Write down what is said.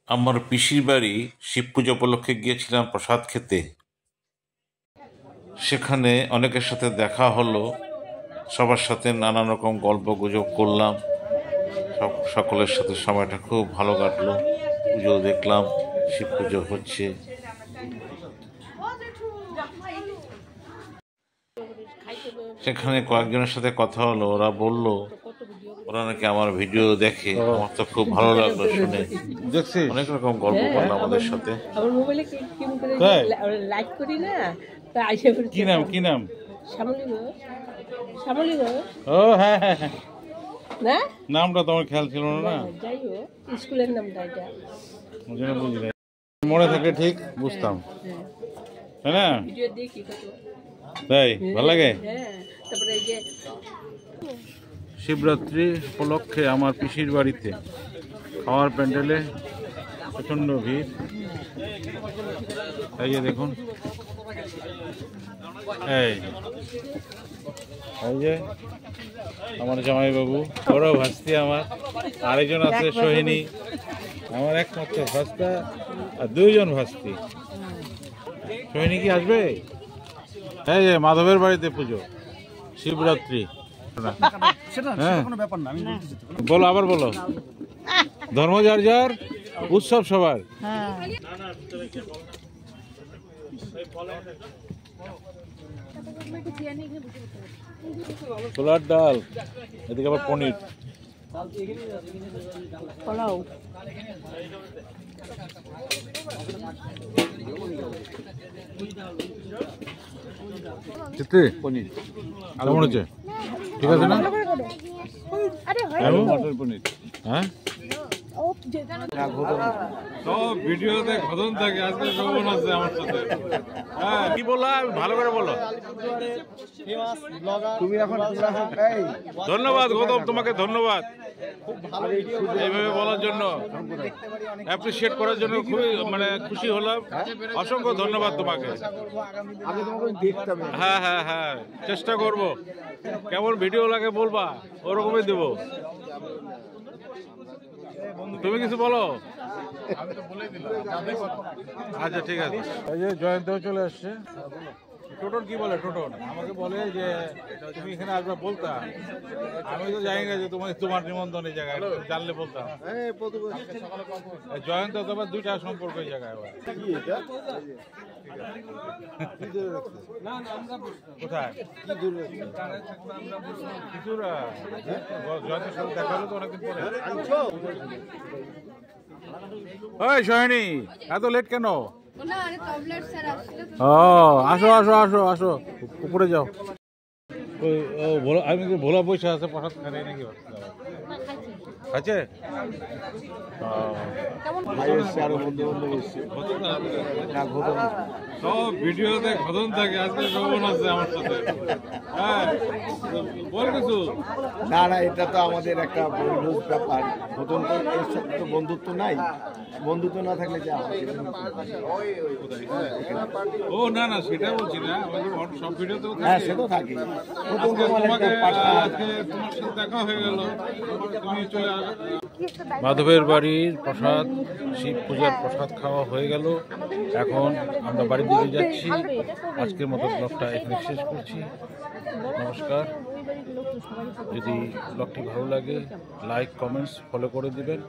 আমার পিসির বাড়ি শিব পুজো উপলক্ষে গিয়েছিলাম প্রসাদ খেতে। সেখানে অনেকের সাথে দেখা হলো, সবার সাথে নানান রকম গল্প গুজব করলাম। সকলের সাথে সময়টা খুব ভালো কাটলো। পুজো দেখলাম, শিব পুজো হচ্ছে। সেখানে কয়েকজনের সাথে কথা হলো, ওরা বলল ওরা নাকি আমার ভিডিও দেখে। আমার তো খুব ভালো লাগলো শুনে। দেখছি অনেক রকম গল্প করলাম আমাদের সাথে। আমার মোবাইলে লাইক করি না, কি নাম কি নাম? শ্যামলী ঘোষ। শ্যামলী ঘোষ। ও হ্যাঁ হ্যাঁ হ্যাঁ, না নামটা তোমার খেয়াল ছিল না। যাই হোক, স্কুলের নামটা এটা বুঝলে, মনে থাকে ঠিক বুঝতাম, তাই না? ভিডিও দেখি তাই ভালো লাগে। তারপরে এই যে শিবরাত্রি উপলক্ষে আমার পিসির বাড়িতে খাওয়ার প্যান্ডেলে প্রচণ্ড ভিড়। এই যে দেখুন, এই যে আমার জামাইবাবু, বড় ভাস্তি আমার, আরেকজন আছে সোহিনী, আমার একমাত্র ভাস্তা, আর দুইজন ভাস্তি। সোহিনী কি আসবে? এই যে মাধবের বাড়িতে পুজো, শিবরাত্রি। বলো, আবার বলো। ধর্ম যার যার, উৎসব সবার। ছোলার ডাল, এদিকে আবার পনির, পোলাও। পনির কেমন হচ্ছে? ঠিক আছে না? মটর পনির। হ্যাঁ, ভিডিওতে ঘটন থাকে, আজকে শোভন আছে আমার সাথে। হ্যাঁ, কি বললাম ভালো করে বলো। তুমি এখন ধন্যবাদ গৌতম, তোমাকে ধন্যবাদ এইভাবে বলার জন্য, অ্যাপ্রিসিয়েট করার জন্য। খুবই খুশি হলাম, অসংখ্য ধন্যবাদ তোমাকে। হ্যাঁ হ্যাঁ হ্যাঁ, চেষ্টা করব, কেমন ভিডিও লাগে বলবা, ওরকমই দেবো। তুমি কিছু বলো। আচ্ছা ঠিক আছে। এই যে জয়ন্তও চলে আসছে। টোটন কি বলে? টোটন আমাকে বলে যে তুমি এখানে আসবে, বলতাম। আমি তো জানি না যে তোমার নিমন্ত্রণ এই জায়গায়, জানলে বলতাম। জয়ন্ত তোমার দুইটা সম্পর্ক এই জায়গায়। কোথায় কিছুরা জয়ন্তের সাথে দেখা হলো তো অনেকদিন পরে। ওই সোহিনী, এত লেট কেন? ও আসো আসো আসো আসো, উপরে যাও। আমি ভোলা পয়সা আছে, প্রসাদ খাই নাকি? আছে সব ভিডিওতে ঘটন থাকে, আজকে শোভন আছে আমার সাথে। হ্যাঁ বল কিছু। না না, এটা তো আমাদের একটা ব্যাপার। ঘটন তো এর সাথে তো বন্ধুত্ব নাই, বন্ধুত্ব না থাকলে যে ও না না, সেটা বলছি না, সব ভিডিওতে হ্যাঁ সে তো থাকে। দেখা হয়ে গেল, তুমি চলে মাধবের বাড়ির প্রসাদ, শিব পূজার প্রসাদ খাওয়া হয়ে গেল। এখন আমরা বাড়ির দিকে যাচ্ছি। আজকের মতো ব্লগটা এখানে শেষ করছি। নমস্কার। যদি ব্লগটি ভালো লাগে, লাইক, কমেন্টস, ফলো করে দিবেন।